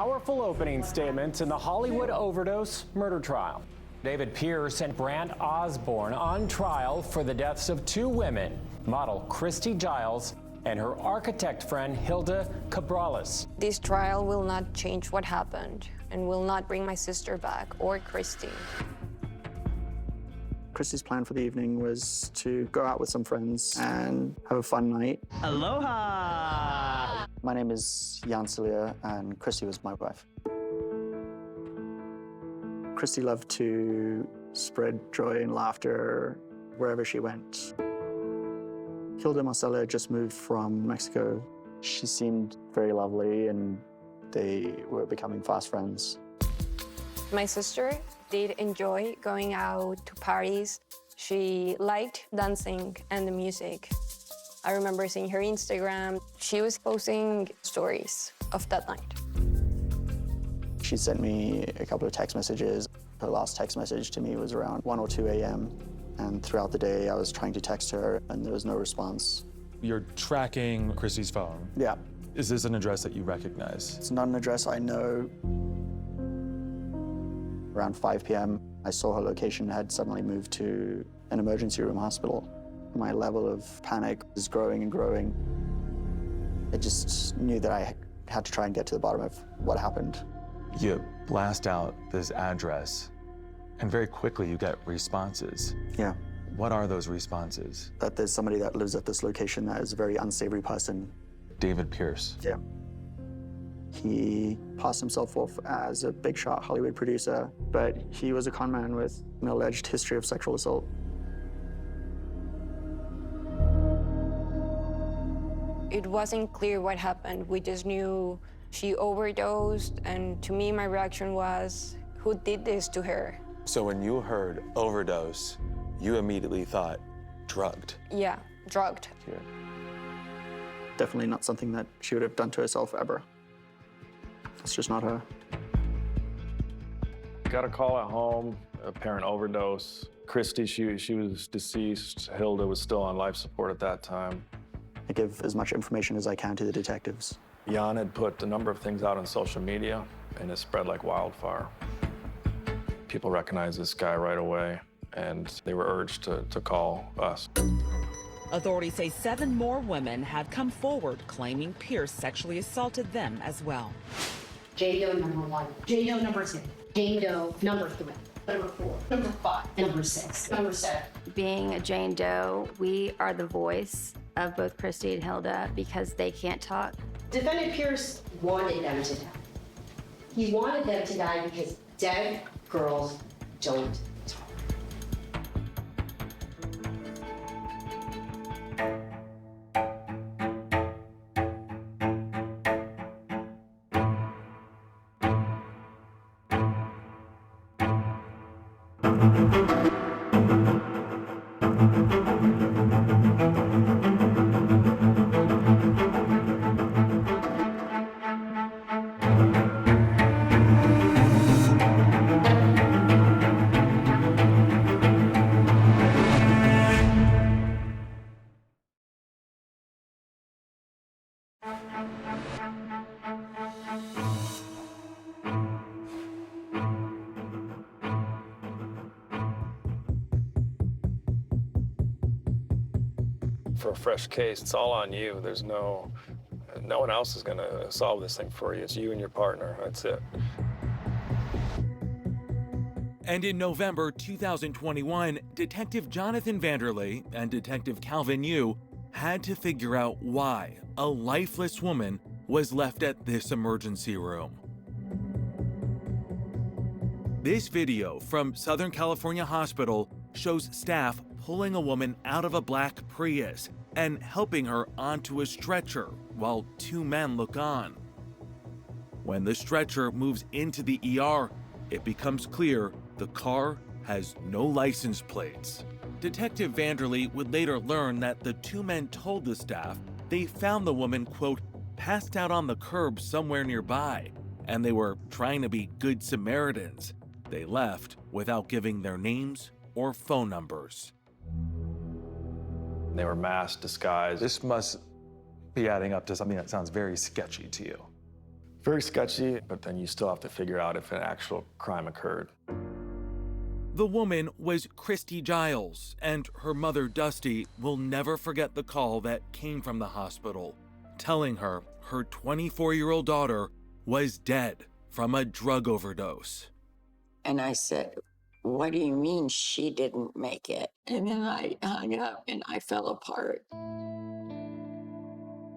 powerful opening statements in the Hollywood overdose murder trial. David Pierce and Brant Osborne on trial for the deaths of two women, model Christy Giles and her architect friend Hilda Cabrales. This trial will not change what happened and will not bring my sister back or Christy. Christy's plan for the evening was to go out with some friends and have a fun night. Aloha! My name is Jan Celia, and Christy was my wife. Christy loved to spread joy and laughter wherever she went. Hilda Marcela just moved from Mexico. She seemed very lovely, and they were becoming fast friends. My sister did enjoy going out to parties. She liked dancing and the music. I remember seeing her Instagram. She was posting stories of that night. She sent me a couple of text messages. Her last text message to me was around 1 or 2 a.m. And throughout the day, I was trying to text her, and there was no response. You're tracking Christy's phone. Yeah. Is this an address that you recognize? It's not an address I know. Around 5 p.m., I saw her location had suddenly moved to an emergency room hospital. My level of panic is growing and growing. I just knew that I had to try and get to the bottom of what happened. You blast out this address, and very quickly you get responses. Yeah. What are those responses? That there's somebody that lives at this location that is a very unsavory person. David Pierce. Yeah. He passed himself off as a big shot Hollywood producer, but he was a con man with an alleged history of sexual assault. It wasn't clear what happened. We just knew she overdosed, and to me, my reaction was, who did this to her? So when you heard overdose, you immediately thought drugged. Yeah, drugged. Yeah. Definitely not something that she would have done to herself ever. It's just not her. Got a call at home, apparent overdose. Christy, she was deceased. Hilda was still on life support at that time. I give as much information as I can to the detectives. Jan had put a number of things out on social media, and it spread like wildfire. People recognized this guy right away, and they were urged to call us. Authorities say 7 more women have come forward claiming Pierce sexually assaulted them as well. Jane Doe number 1, Jane Doe number 2, Jane Doe number 3, number 4, number 5, number 6, number 7. Being a Jane Doe, we are the voice of both Christy and Hilda because they can't talk. Defendant Pierce wanted them to die. He wanted them to die because dead girls don't talk. For a fresh case, it's all on you. There's no one else is gonna solve this thing for you. It's you and your partner, that's it. And in November 2021, Detective Jonathan Vanderlei and Detective Calvin Yu had to figure out why a lifeless woman was left at this emergency room. This video from Southern California Hospital shows staff pulling a woman out of a black Prius and helping her onto a stretcher while 2 men look on. When the stretcher moves into the ER, it becomes clear the car has no license plates. Detective Vanderlei would later learn that the 2 men told the staff they found the woman, quote, passed out on the curb somewhere nearby, and they were trying to be good Samaritans. They left without giving their names or phone numbers. They were masked, disguised. This must be adding up to something that sounds very sketchy to you. Very sketchy, but then you still have to figure out if an actual crime occurred. The woman was Christy Giles, and her mother, Dusty, will never forget the call that came from the hospital, telling her her 24-year-old daughter was dead from a drug overdose. And I said, "What do you mean she didn't make it?" And then I hung up and I fell apart.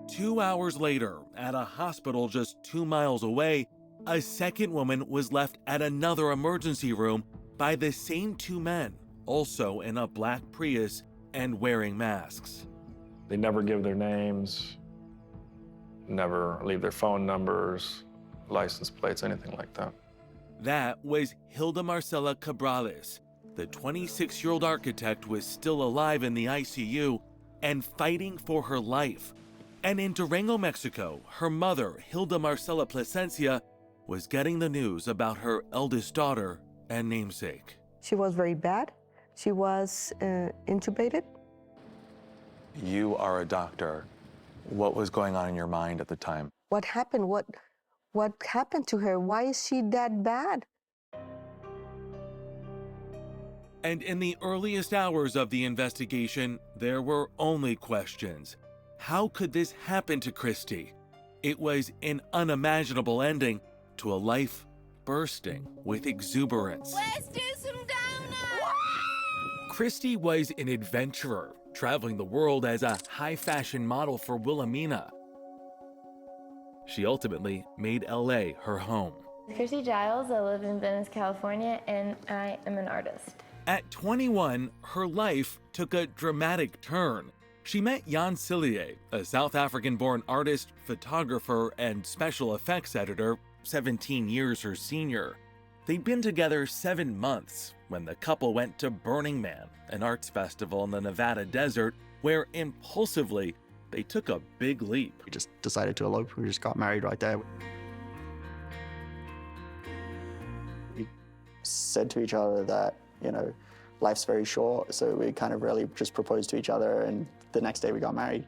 2 hours later, at a hospital just 2 miles away, a second woman was left at another emergency room by the same two men, also in a black Prius and wearing masks. They never give their names, never leave their phone numbers, license plates, anything like that. That was Hilda Marcela Cabrales. The 26-year-old architect was still alive in the ICU and fighting for her life. And in Durango, Mexico, her mother, Hilda Marcela Plasencia, was getting the news about her eldest daughter and namesake. She was very bad. She was intubated. You are a doctor. What was going on in your mind at the time? What happened? What happened to her? Why is she that bad? And in the earliest hours of the investigation, there were only questions. How could this happen to Christy? It was an unimaginable ending to a life bursting with exuberance. Let's do some donuts! Christy was an adventurer, traveling the world as a high-fashion model for Wilhelmina. She ultimately made LA her home. Christy Giles, I live in Venice, California, and I am an artist. At 21, her life took a dramatic turn. She met Jan Sillier, a South African-born artist, photographer, and special effects editor, 17 years her senior. They'd been together 7 months when the couple went to Burning Man, an arts festival in the Nevada desert, where impulsively they took a big leap. We just decided to elope. We just got married right there. We said to each other that, you know, life's very short, so we kind of really just proposed to each other, and the next day we got married.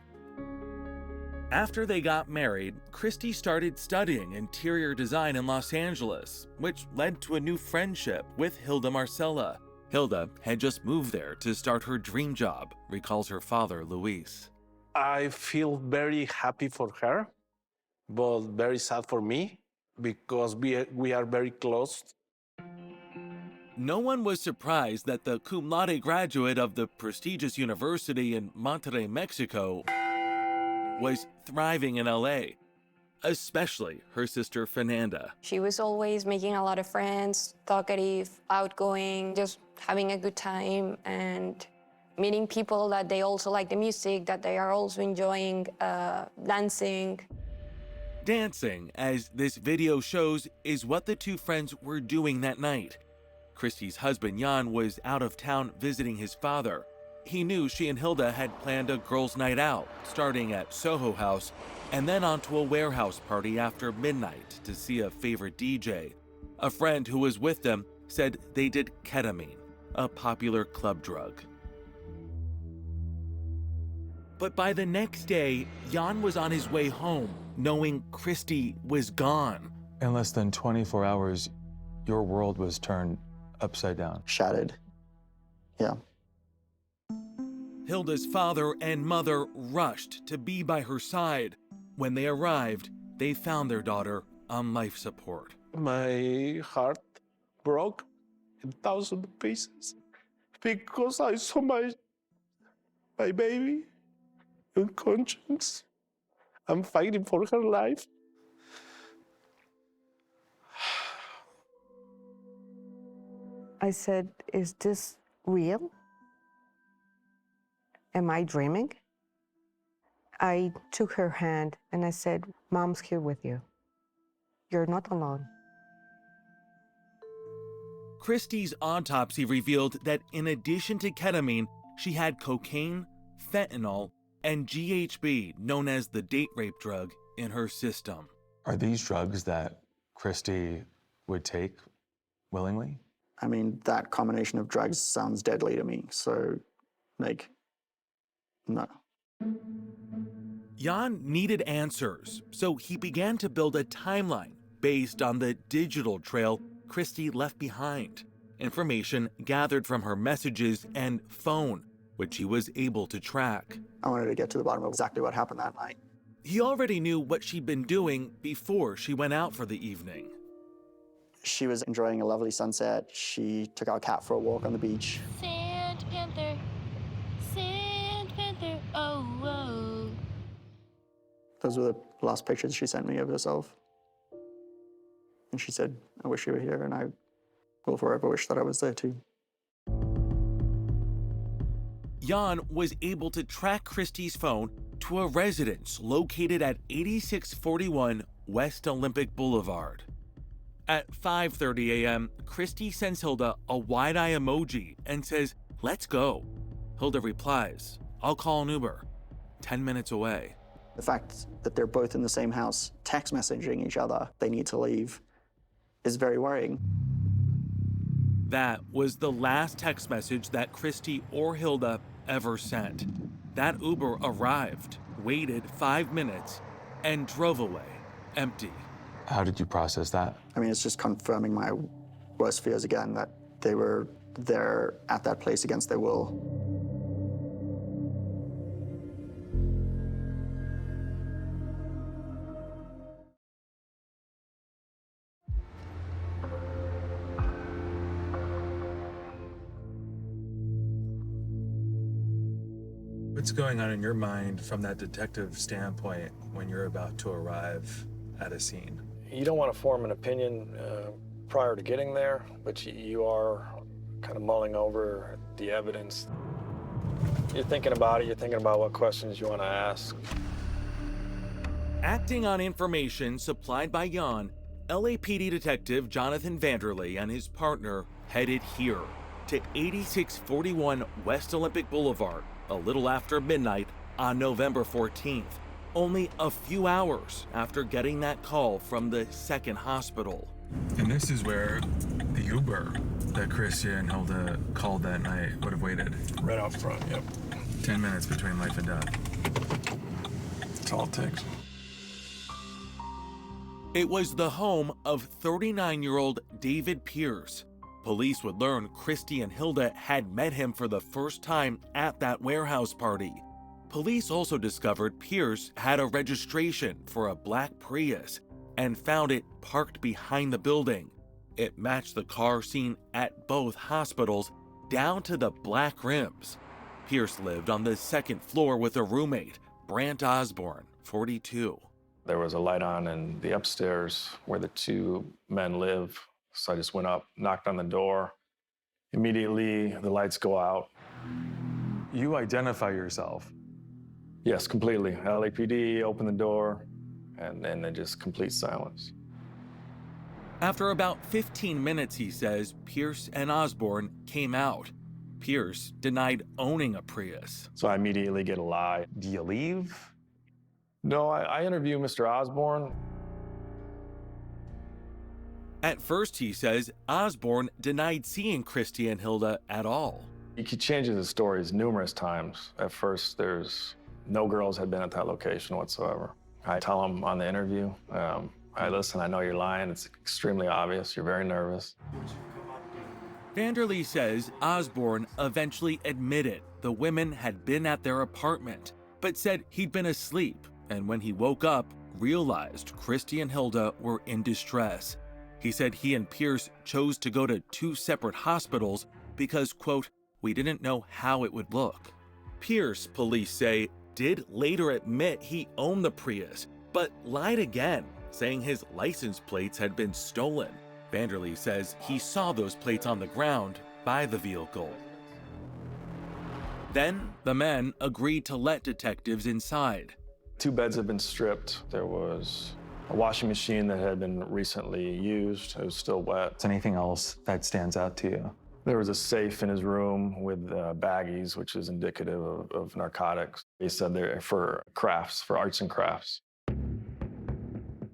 After they got married, Christy started studying interior design in Los Angeles, which led to a new friendship with Hilda Marcela. Hilda had just moved there to start her dream job, recalls her father, Luis. I feel very happy for her, but very sad for me because we are very close. No one was surprised that the cum laude graduate of the prestigious university in Monterrey, Mexico, was thriving in LA, especially her sister Fernanda. She was always making a lot of friends, talkative, outgoing, just having a good time and meeting people that they also like the music, that they are also enjoying dancing. Dancing, as this video shows, is what the two friends were doing that night. Christy's husband, Jan, was out of town visiting his father. He knew she and Hilda had planned a girls' night out, starting at Soho House, and then onto a warehouse party after midnight to see a favorite DJ. A friend who was with them said they did ketamine, a popular club drug. But by the next day, Jan was on his way home, knowing Christy was gone. In less than 24 hours, your world was turned upside down. Shattered. Yeah. Hilda's father and mother rushed to be by her side. When they arrived, they found their daughter on life support. My heart broke in 1,000 pieces because I saw my baby unconscious. I'm fighting for her life. I said, "Is this real? Am I dreaming?" I took her hand and I said, "Mom's here with you. You're not alone." Christy's autopsy revealed that in addition to ketamine, she had cocaine, fentanyl, and GHB, known as the date rape drug, in her system. Are these drugs that Christy would take willingly? I mean, that combination of drugs sounds deadly to me, so, like, no. Jan needed answers, so he began to build a timeline based on the digital trail Christy left behind, information gathered from her messages and phone, which he was able to track. I wanted to get to the bottom of exactly what happened that night. He already knew what she'd been doing before she went out for the evening. She was enjoying a lovely sunset. She took our cat for a walk on the beach. Sand Panther, oh, whoa. Those were the last pictures she sent me of herself. And she said, I wish you were here, and I will forever wish that I was there too. Jan was able to track Christy's phone to a residence located at 8641 West Olympic Boulevard. At 5:30 a.m., Christy sends Hilda a wide-eye emoji and says, "Let's go." Hilda replies, "I'll call an Uber." 10 minutes away. The fact that they're both in the same house, text messaging each other, they need to leave, is very worrying. That was the last text message that Christy or Hilda ever sent. That Uber arrived, waited 5 minutes, and drove away, empty. How did you process that? I mean, it's just confirming my worst fears again, that they were there at that place against their will. What's going on in your mind from that detective standpoint when you're about to arrive at a scene? You don't want to form an opinion prior to getting there, but you are kind of mulling over the evidence. You're thinking about it, you're thinking about what questions you want to ask. Acting on information supplied by Jan, LAPD detective Jonathan Vanderley and his partner headed here to 8641 West Olympic Boulevard a little after midnight on November 14th, only a few hours after getting that call from the second hospital. And this is where the Uber that Christy and Hilda called that night would have waited. Right out front, yep. 10 minutes between life and death. That's all it takes. It was the home of 39-year-old David Pierce. Police would learn Christy and Hilda had met him for the first time at that warehouse party. Police also discovered Pierce had a registration for a black Prius and found it parked behind the building. It matched the car seen at both hospitals down to the black rims. Pierce lived on the second floor with a roommate, Brant Osborne, 42. There was a light on in the upstairs where the two men live. So I just went up, knocked on the door. Immediately, the lights go out. You identify yourself. Yes, completely. LAPD, open the door, and then just complete silence. After about 15 minutes, he says, Pierce and Osborne came out. Pierce denied owning a Prius. So I immediately get a lie. Do you leave? No, I interview Mr. Osborne. At first, he says, Osborne denied seeing Christy and Hilda at all. He changes his stories numerous times. At first, there's no girls had been at that location whatsoever. I tell him on the interview, listen, I know you're lying. It's extremely obvious. You're very nervous. Vanderlei says Osborne eventually admitted the women had been at their apartment, but said he'd been asleep, and when he woke up, realized Christy and Hilda were in distress. He said he and Pierce chose to go to two separate hospitals because, quote, we didn't know how it would look. Pierce, police say, did later admit he owned the Prius, but lied again, saying his license plates had been stolen. Vanderlei says he saw those plates on the ground by the vehicle. Then the men agreed to let detectives inside. 2 beds have been stripped. There was a washing machine that had been recently used. It was still wet. Is anything else that stands out to you? There was a safe in his room with baggies, which is indicative of narcotics. He said they're for crafts, for arts and crafts.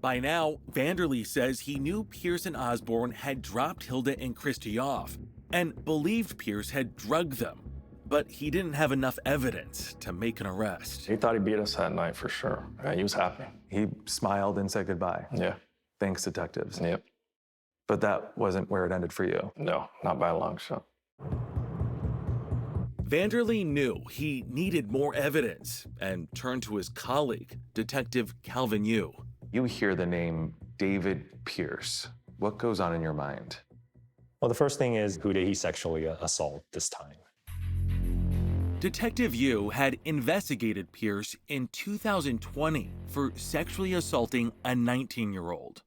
By now, Vanderlei says he knew Pierce and Osborne had dropped Hilda and Christy off and believed Pierce had drugged them. but he didn't have enough evidence to make an arrest. He thought he beat us that night for sure. He was happy. He smiled and said goodbye. Yeah. Thanks, detectives. Yep. But that wasn't where it ended for you. No, not by a long shot. Vanderlee knew he needed more evidence and turned to his colleague, Detective Calvin Yu. You hear the name David Pierce. What goes on in your mind? Well, the first thing is, who did he sexually assault this time? Detective Yu had investigated Pierce in 2020 for sexually assaulting a 19-year-old.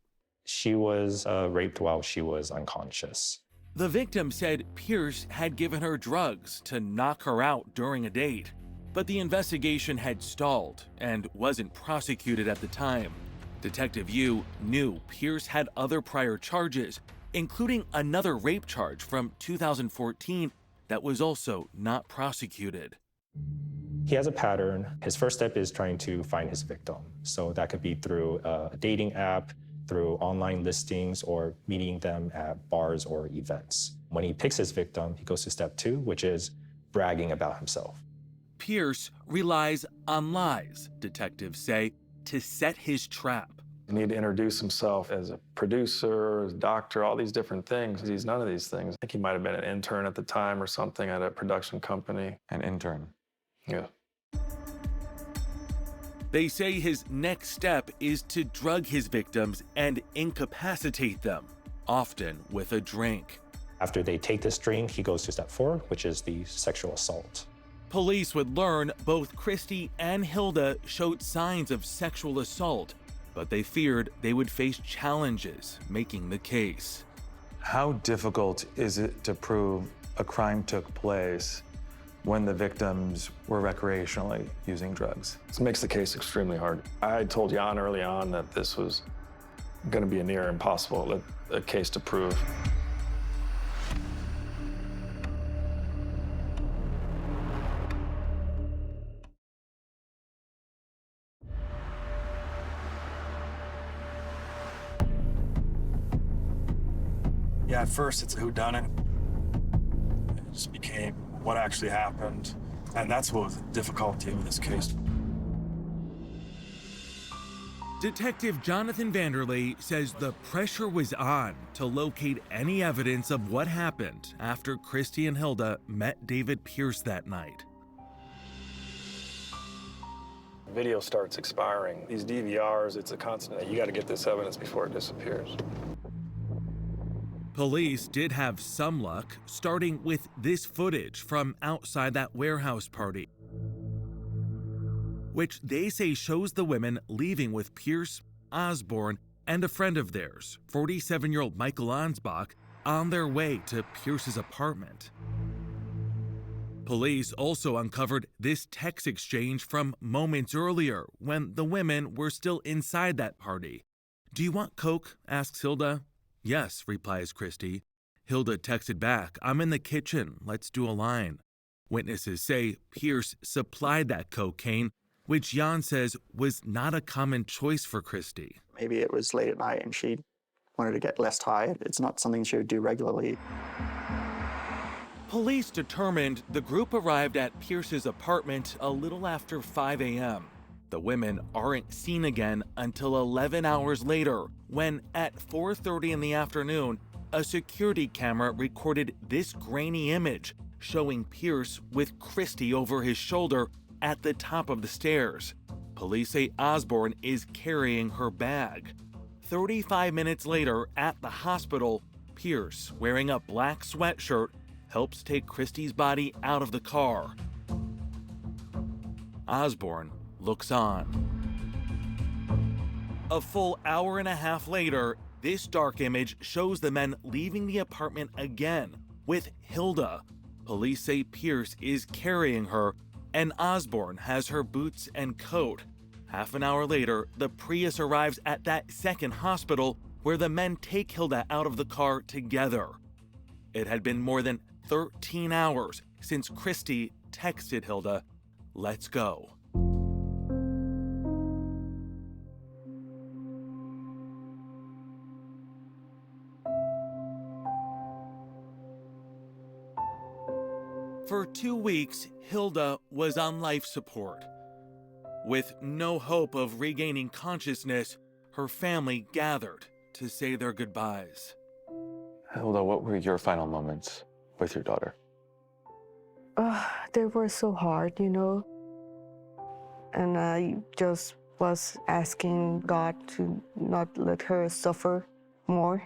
She was raped while she was unconscious. The victim said Pierce had given her drugs to knock her out during a date, but the investigation had stalled and wasn't prosecuted at the time. Detective Yu knew Pierce had other prior charges, including another rape charge from 2014 that was also not prosecuted. He has a pattern. His first step is trying to find his victim. So that could be through a dating app, through online listings, or meeting them at bars or events. When he picks his victim, he goes to step 2, which is bragging about himself. Pierce relies on lies, detectives say, to set his trap. He needed to introduce himself as a producer, as a doctor, all these different things. He's none of these things. I think he might have been an intern at the time or something at a production company. An intern? Yeah. They say his next step is to drug his victims and incapacitate them, often with a drink. After they take this drink, he goes to step 4, which is the sexual assault. Police would learn both Christy and Hilda showed signs of sexual assault, but they feared they would face challenges making the case. How difficult is it to prove a crime took place when the victims were recreationally using drugs? This makes the case extremely hard. I told Jan early on that this was going to be a near impossible a case to prove. Yeah, at first it's a whodunit. It just became what actually happened, and that's what was the difficulty of this case. Detective Jonathan Vanderlee says the pressure was on to locate any evidence of what happened after Christy and Hilda met David Pierce that night. Video starts expiring. These DVRs, it's a constant. You got to get this evidence before it disappears. Police did have some luck, starting with this footage from outside that warehouse party, which they say shows the women leaving with Pierce, Osborne, and a friend of theirs, 47-year-old Michael Ansbach, on their way to Pierce's apartment. Police also uncovered this text exchange from moments earlier when the women were still inside that party. "Do you want Coke?" asks Hilda. "Yes," replies Christy. Hilda texted back, "I'm in the kitchen. Let's do a line." Witnesses say Pierce supplied that cocaine, which Jan says was not a common choice for Christy. Maybe it was late at night and she wanted to get less high. It's not something she would do regularly. Police determined the group arrived at Pierce's apartment a little after 5 a.m. The women aren't seen again until 11 hours later, when at 4:30 in the afternoon, a security camera recorded this grainy image showing Pierce with Christy over his shoulder at the top of the stairs. Police say Osborne is carrying her bag. 35 minutes later at the hospital, Pierce, wearing a black sweatshirt, helps take Christy's body out of the car. Osborne looks on. A full hour and a half later, this dark image shows the men leaving the apartment again with Hilda. Police say Pierce is carrying her and Osborne has her boots and coat. Half an hour later, the Prius arrives at that second hospital where the men take Hilda out of the car together. It had been more than 13 hours since Christy texted Hilda, "Let's go." For 2 weeks, Hilda was on life support. With no hope of regaining consciousness, her family gathered to say their goodbyes. Hilda, what were your final moments with your daughter? They were so hard, you know. And I just was asking God to not let her suffer more.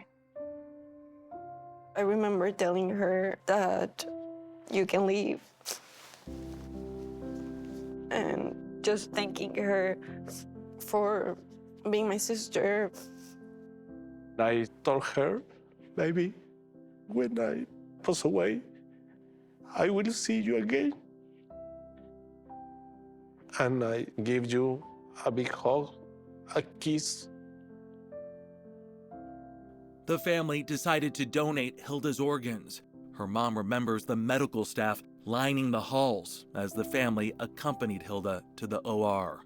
I remember telling her that you can leave. And just thanking her for being my sister. I told her, maybe when I pass away, I will see you again. And I give you a big hug, a kiss. The family decided to donate Hilda's organs. Her mom remembers the medical staff lining the halls as the family accompanied Hilda to the OR.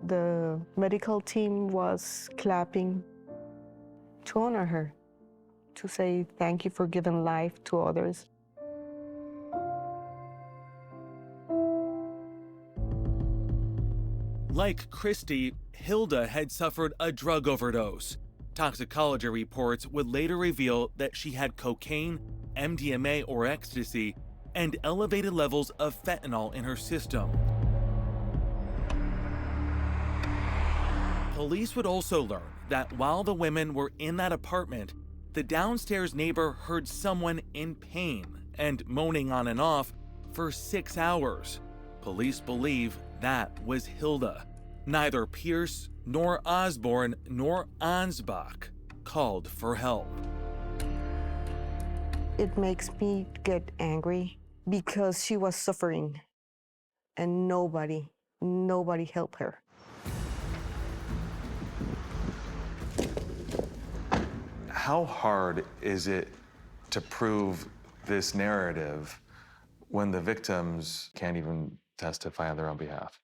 The medical team was clapping to honor her, to say thank you for giving life to others. Like Christy, Hilda had suffered a drug overdose. Toxicology reports would later reveal that she had cocaine, MDMA or ecstasy, and elevated levels of fentanyl in her system. Police would also learn that while the women were in that apartment, the downstairs neighbor heard someone in pain and moaning on and off for 6 hours. Police believe that was Hilda. Neither Pierce nor Osborne nor Ansbach called for help. It makes me get angry because she was suffering and nobody helped her. How hard is it to prove this narrative when the victims can't even testify on their own behalf?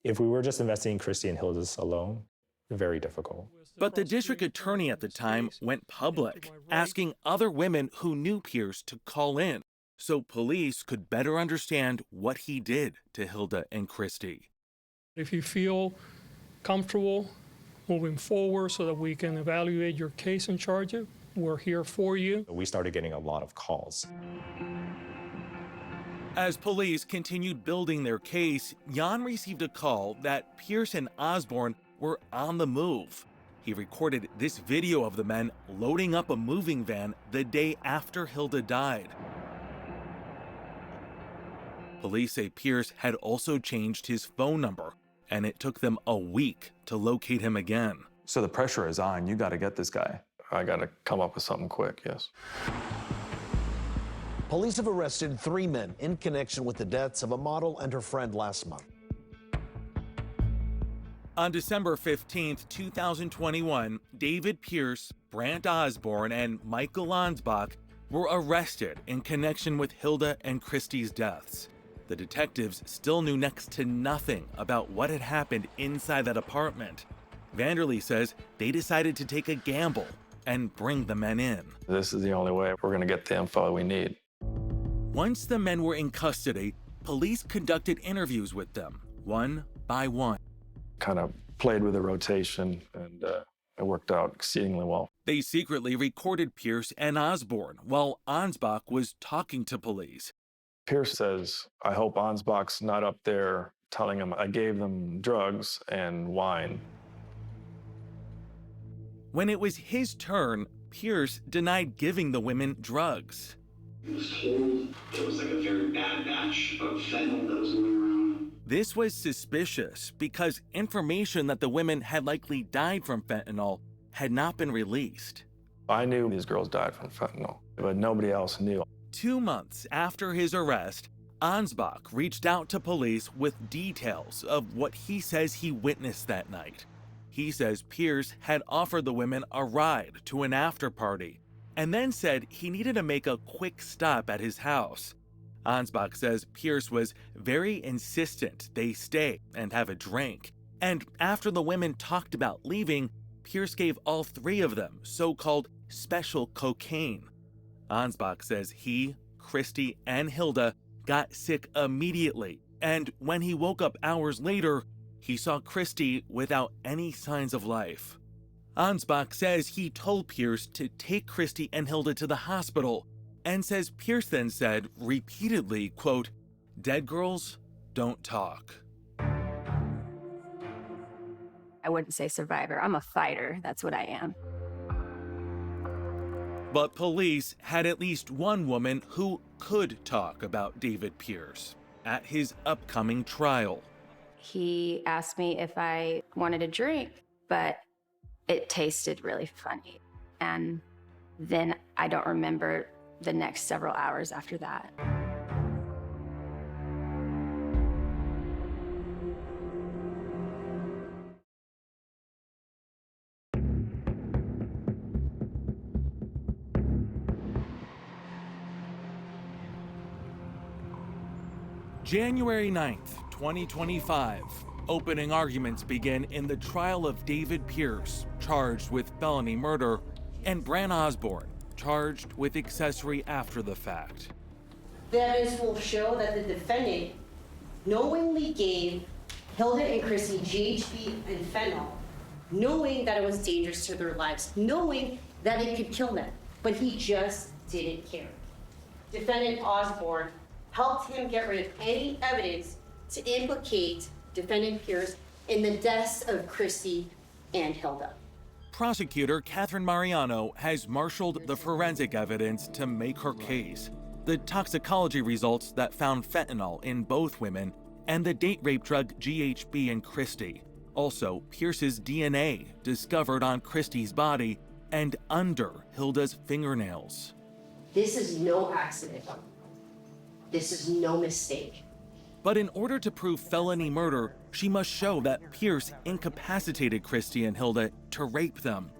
If we were just investigating Christy and Hilda's alone, very difficult. But the district attorney at the time went public, asking other women who knew Pierce to call in so police could better understand what he did to Hilda and Christy. If you feel comfortable moving forward so that we can evaluate your case and charge it, we're here for you. We started getting a lot of calls. As police continued building their case, Jan received a call that Pierce and Osborne were on the move. He recorded this video of the men loading up a moving van the day after Hilda died. Police say Pierce had also changed his phone number, and it took them a week to locate him again. So the pressure is on. You got to get this guy. I got to come up with something quick, yes. Police have arrested 3 men in connection with the deaths of a model and her friend last month. On December 15, 2021, David Pierce, Brant Osborne, and Michael Ansbach were arrested in connection with Hilda and Christy's deaths. The detectives still knew next to nothing about what had happened inside that apartment. Vanderlee says they decided to take a gamble and bring the men in. This is the only way we're going to get the info we need. Once the men were in custody, police conducted interviews with them, one by one. Kind of played with the rotation, and it worked out exceedingly well. They secretly recorded Pierce and Osborne while Ansbach was talking to police. Pierce says, I hope Ansbach's not up there telling him I gave them drugs and wine. When it was his turn, Pierce denied giving the women drugs. He was told it was like a very bad batch of fentanyl that was going around. This was suspicious because information that the women had likely died from fentanyl had not been released. I knew these girls died from fentanyl, but nobody else knew. 2 months after his arrest, Ansbach reached out to police with details of what he says he witnessed that night. He says Pierce had offered the women a ride to an after party and then said he needed to make a quick stop at his house. Ansbach says Pierce was very insistent they stay and have a drink. And after the women talked about leaving, Pierce gave all 3 of them so-called special cocaine. Ansbach says he, Christy and Hilda got sick immediately, and when he woke up hours later, he saw Christy without any signs of life. Ansbach says he told Pierce to take Christy and Hilda to the hospital, and says Pierce then said repeatedly, quote, "Dead girls don't talk." I wouldn't say survivor. I'm a fighter. That's what I am. But police had at least one woman who could talk about David Pierce at his upcoming trial. He asked me if I wanted a drink, but it tasted really funny. And then I don't remember the next several hours after that. January 9th, 2025. Opening arguments begin in the trial of David Pierce, charged with felony murder, and Brant Osborne, charged with accessory after the fact. The evidence will show that the defendant knowingly gave Hilda and Chrissy GHB and fentanyl, knowing that it was dangerous to their lives, knowing that it could kill them, but he just didn't care. Defendant Osborne helped him get rid of any evidence to implicate Defendant Pierce in the deaths of Christy and Hilda. Prosecutor Catherine Mariano has marshaled the forensic evidence to make her case. The toxicology results that found fentanyl in both women, and the date rape drug GHB in Christy. Also, Pierce's DNA discovered on Christy's body and under Hilda's fingernails. This is no accident. This is no mistake. But in order to prove felony murder, she must show that Pierce incapacitated Christy and Hilda to rape them.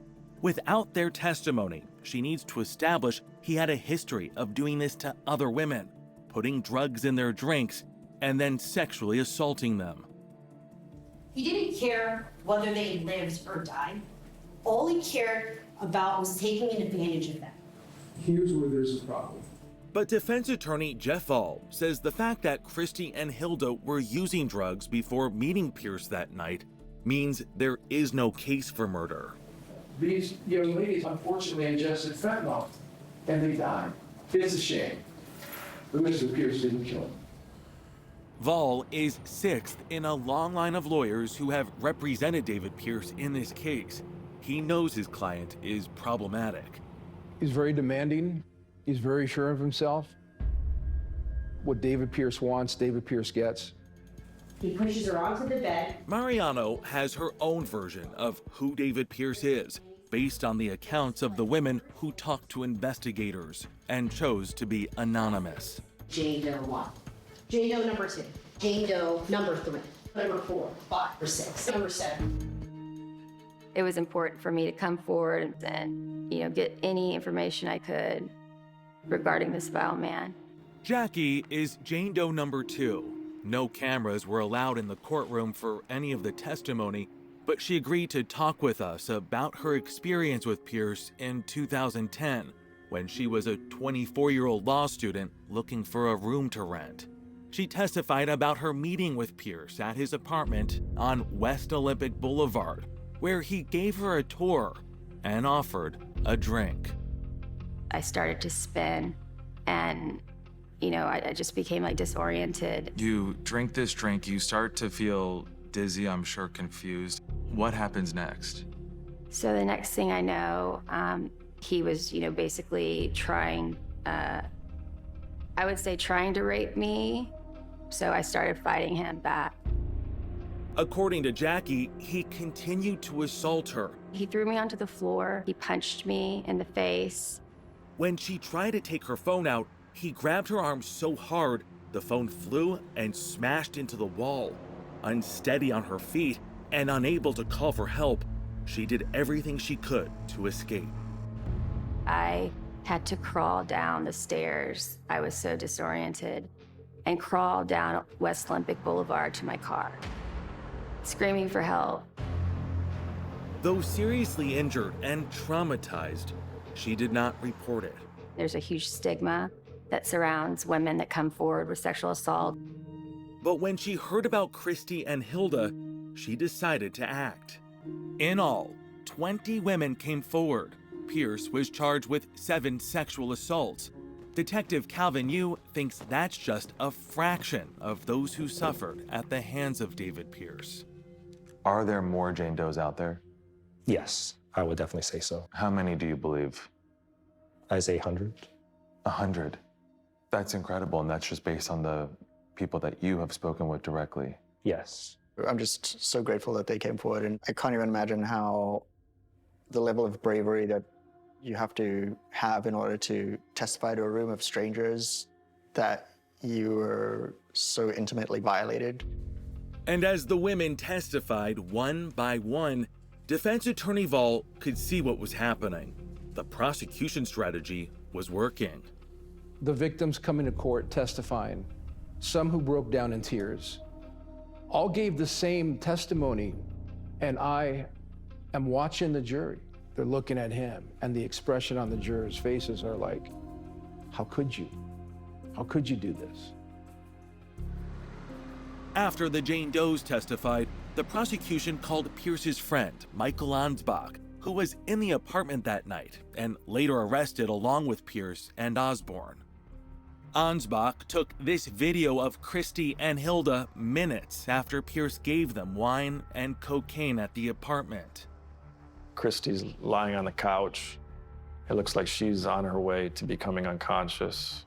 Without their testimony, she needs to establish he had a history of doing this to other women, putting drugs in their drinks, and then sexually assaulting them. He didn't care whether they lived or died. All he cared about was taking advantage of them. Here's where there's a problem. But defense attorney Jeff All says the fact that Christy and Hilda were using drugs before meeting Pierce that night means there is no case for murder. These young ladies unfortunately ingested fentanyl and they died. It's a shame. But Mr. Pierce didn't kill them. Vol is sixth in a long line of lawyers who have represented David Pierce in this case. He knows his client is problematic. He's very demanding. He's very sure of himself. What David Pierce wants, David Pierce gets. He pushes her onto the bed. Mariano has her own version of who David Pierce is, based on the accounts of the women who talked to investigators and chose to be anonymous. Jane Doe 1. Jane Doe number 2. Jane Doe number 3. Number 4, 5, or 6. Number 7. It was important for me to come forward and, get any information I could regarding this vile man. Jackie is Jane Doe number 2. No cameras were allowed in the courtroom for any of the testimony, but she agreed to talk with us about her experience with Pierce in 2010, when she was a 24-year-old law student looking for a room to rent. She testified about her meeting with Pierce at his apartment on West Olympic Boulevard, where he gave her a tour and offered a drink. I started to spin and, I just became disoriented. You drink this drink, you start to feel dizzy, I'm sure confused. What happens next? So the next thing I know, he was, basically trying to rape me. So I started fighting him back. According to Jackie, he continued to assault her. He threw me onto the floor. He punched me in the face. When she tried to take her phone out, he grabbed her arm so hard, the phone flew and smashed into the wall. Unsteady on her feet and unable to call for help, she did everything she could to escape. I had to crawl down the stairs. I was so disoriented, and crawl down West Olympic Boulevard to my car, screaming for help. Though seriously injured and traumatized, she did not report it. There's a huge stigma that surrounds women that come forward with sexual assault. But when she heard about Christy and Hilda, she decided to act. In all, 20 women came forward. Pierce was charged with 7 sexual assaults. Detective Calvin Yu thinks that's just a fraction of those who suffered at the hands of David Pierce. Are there more Jane Does out there? Yes, I would definitely say so. How many do you believe? I say 100. 100. That's incredible, and that's just based on the people that you have spoken with directly. Yes. I'm just so grateful that they came forward, and I can't even imagine how the level of bravery that you have to have in order to testify to a room of strangers that you were so intimately violated. And as the women testified one by one, defense attorney Vall could see what was happening. The prosecution strategy was working. The victims coming to court testifying, some who broke down in tears, all gave the same testimony, and I am watching the jury. They're looking at him, and the expression on the jurors' faces are like, how could you? How could you do this? After the Jane Does testified, the prosecution called Pierce's friend, Michael Ansbach, who was in the apartment that night and later arrested along with Pierce and Osborne. Ansbach took this video of Christy and Hilda minutes after Pierce gave them wine and cocaine at the apartment. Christy's lying on the couch. It looks like she's on her way to becoming unconscious.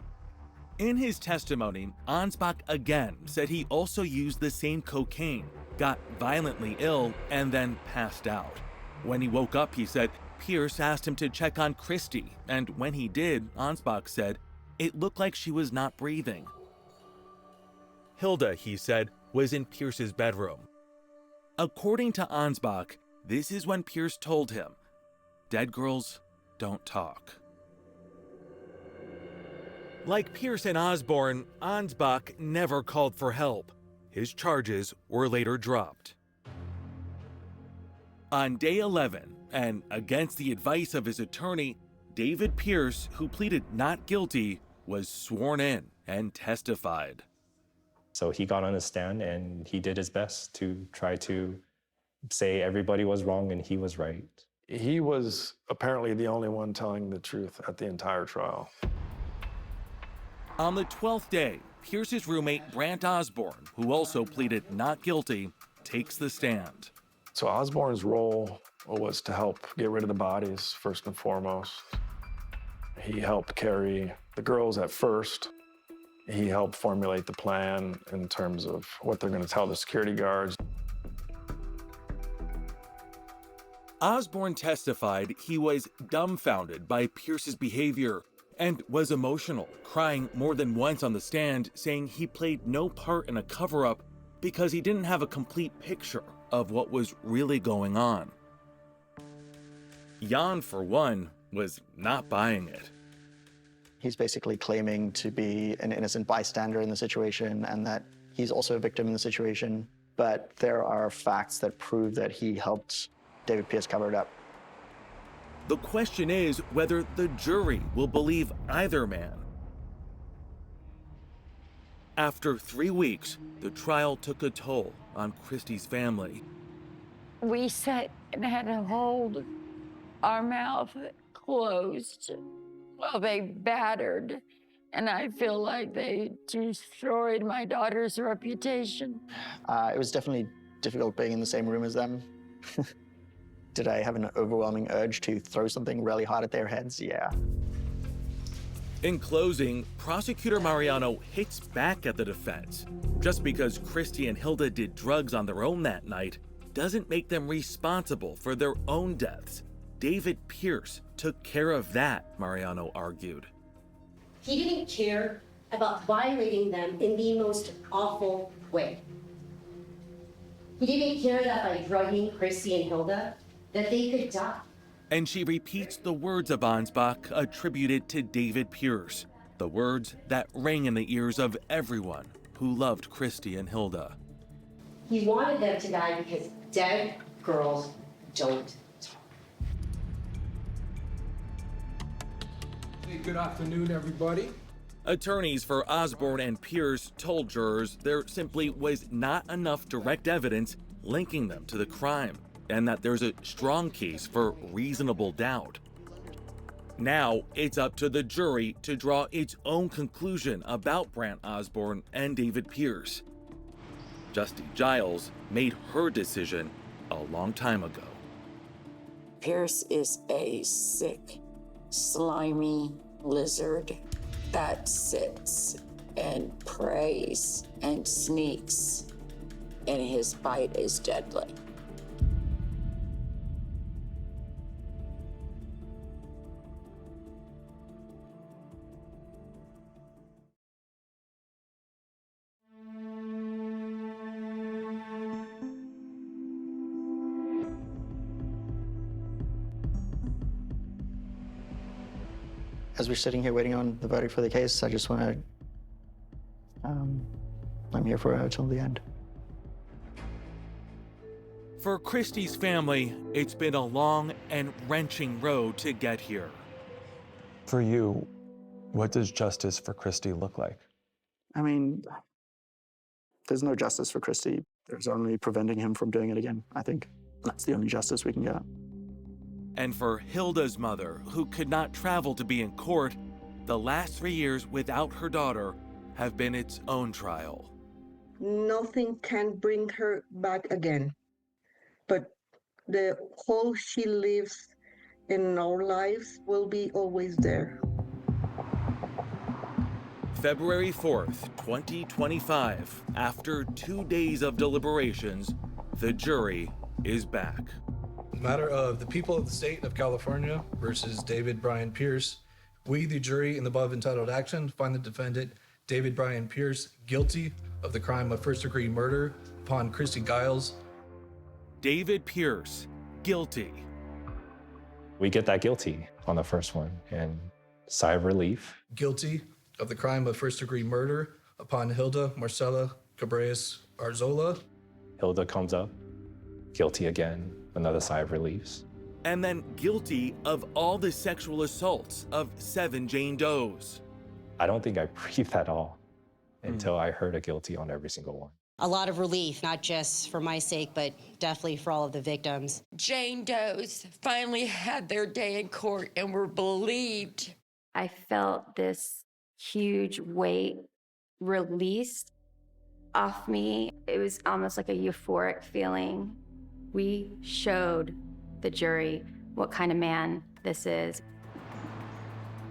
In his testimony, Ansbach again said he also used the same cocaine, got violently ill, and then passed out. When he woke up, he said Pierce asked him to check on Christy, and when he did, Ansbach said it looked like she was not breathing. Hilda, he said, was in Pierce's bedroom. According to Ansbach, this is when Pierce told him, "Dead girls don't talk." Like Pierce and Osborne, Ansbach never called for help. His charges were later dropped. On day 11, and against the advice of his attorney, David Pierce, who pleaded not guilty, was sworn in and testified. So he got on the stand and he did his best to try to say everybody was wrong and he was right. He was apparently the only one telling the truth at the entire trial. On the 12th day, Pierce's roommate Brant Osborne, who also pleaded not guilty, takes the stand. So Osborne's role was to help get rid of the bodies, first and foremost. He helped carry the girls at first. He helped formulate the plan in terms of what they're going to tell the security guards. Osborne testified he was dumbfounded by Pierce's behavior and was emotional, crying more than once on the stand, saying he played no part in a cover-up because he didn't have a complete picture of what was really going on. Jan, for one, was not buying it. He's basically claiming to be an innocent bystander in the situation and that he's also a victim in the situation, but there are facts that prove that he helped David Pierce cover it up. The question is whether the jury will believe either man. After 3 weeks, the trial took a toll on Christy's family. We sat and had to hold our mouth closed while they battered, and I feel like they destroyed my daughter's reputation. It was definitely difficult being in the same room as them. Did I have an overwhelming urge to throw something really hard at their heads? Yeah. In closing, prosecutor Mariano hits back at the defense. Just because Christy and Hilda did drugs on their own that night doesn't make them responsible for their own deaths. David Pierce took care of that, Mariano argued. He didn't care about violating them in the most awful way. He didn't care that by drugging Christy and Hilda, that they could die. And she repeats the words of Ansbach attributed to David Pierce, the words that rang in the ears of everyone who loved Christy and Hilda. He wanted them to die because dead girls don't talk. Hey, good afternoon, everybody. Attorneys for Osborne and Pierce told jurors there simply was not enough direct evidence linking them to the crime, and that there's a strong case for reasonable doubt. Now, it's up to the jury to draw its own conclusion about Brant Osborne and David Pierce. Justy Giles made her decision a long time ago. Pierce is a sick, slimy lizard that sits and preys and sneaks, and his bite is deadly. As we're sitting here waiting on the verdict for the case, I just want to, I'm here for her till the end. For Christy's family, it's been a long and wrenching road to get here. For you, what does justice for Christy look like? I mean, there's no justice for Christy. There's only preventing him from doing it again, I think. That's the only justice we can get. And for Hilda's mother, who could not travel to be in court, the last 3 years without her daughter have been its own trial. Nothing can bring her back again, but the hole she lives in our lives will be always there. February 4th, 2025, after 2 days of deliberations, the jury is back. Matter of the people of the state of California versus David Brian Pierce. We, the jury, in the above entitled action, find the defendant, David Brian Pierce, guilty of the crime of first-degree murder upon Christy Giles. David Pierce, guilty. We get that guilty on the first one, and sigh of relief. Guilty of the crime of first-degree murder upon Hilda Marcela Cabrera Arzola. Hilda comes up, guilty again, another sigh of relief. And then guilty of all the sexual assaults of 7 Jane Does. I don't think I breathed at all until I heard a guilty on every single one. A lot of relief, not just for my sake, but definitely for all of the victims. Jane Does finally had their day in court and were believed. I felt this huge weight released off me. It was almost like a euphoric feeling. We showed the jury what kind of man this is.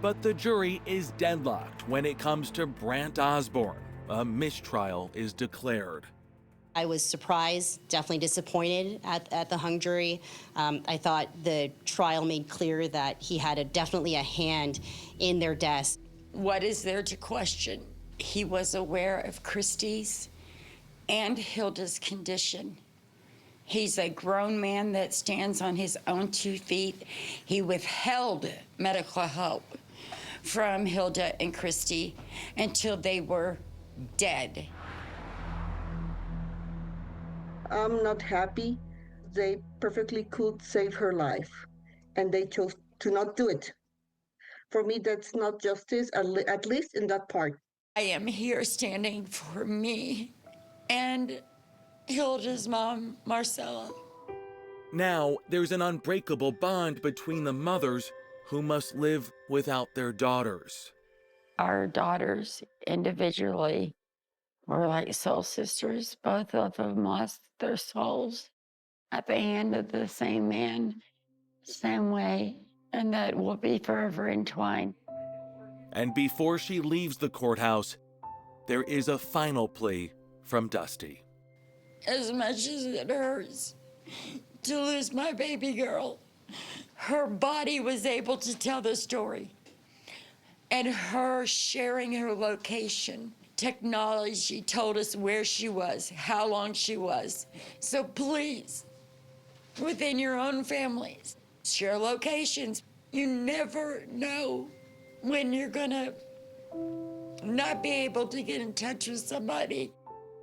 But the jury is deadlocked when it comes to Brant Osborne. A mistrial is declared. I was surprised, definitely disappointed at the hung jury. I thought the trial made clear that he had definitely a hand in their deaths. What is there to question? He was aware of Christy's and Hilda's condition. He's a grown man that stands on his own 2 feet. He withheld medical help from Hilda and Christy until they were dead. I'm not happy. They perfectly could save her life, and they chose to not do it. For me, that's not justice, at least in that part. I am here standing for me and Hilda's mom, Marcella. Now, there's an unbreakable bond between the mothers who must live without their daughters. Our daughters individually were like soul sisters. Both of them lost their souls at the hand of the same man, same way, and that will be forever entwined. And before she leaves the courthouse, there is a final plea from Dusty. As much as it hurts to lose my baby girl, her body was able to tell the story. And her sharing her location, technology told us where she was, how long she was. So please, within your own families, share locations. You never know when you're gonna not be able to get in touch with somebody.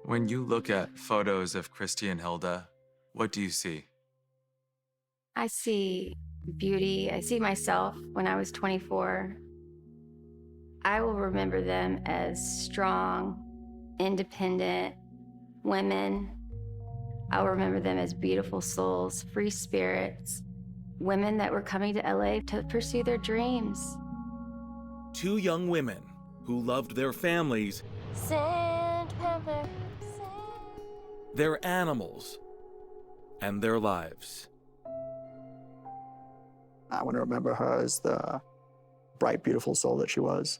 When you look at photos of Christy and Hilda, what do you see? I see beauty. I see myself when I was 24. I will remember them as strong, independent women. I'll remember them as beautiful souls, free spirits, women that were coming to LA to pursue their dreams. 2 young women who loved their families, Sandpaper. their animals, and their lives. I want to remember her as the bright, beautiful soul that she was.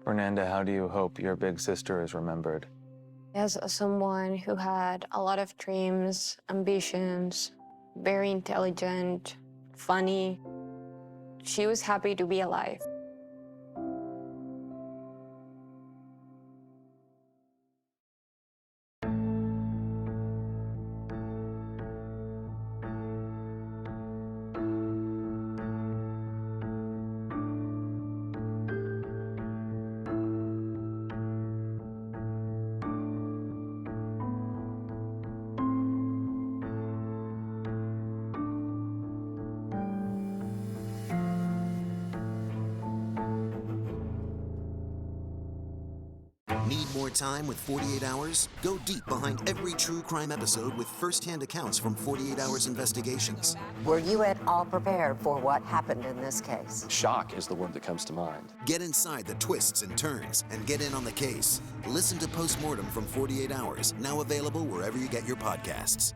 Fernanda, how do you hope your big sister is remembered? As someone who had a lot of dreams, ambitions, very intelligent, funny, she was happy to be alive. Need more time with 48 Hours? Go deep behind every true crime episode with first-hand accounts from 48 Hours Investigations. Were you at all prepared for what happened in this case? Shock is the word that comes to mind. Get inside the twists and turns and get in on the case. Listen to Postmortem from 48 Hours, now available wherever you get your podcasts.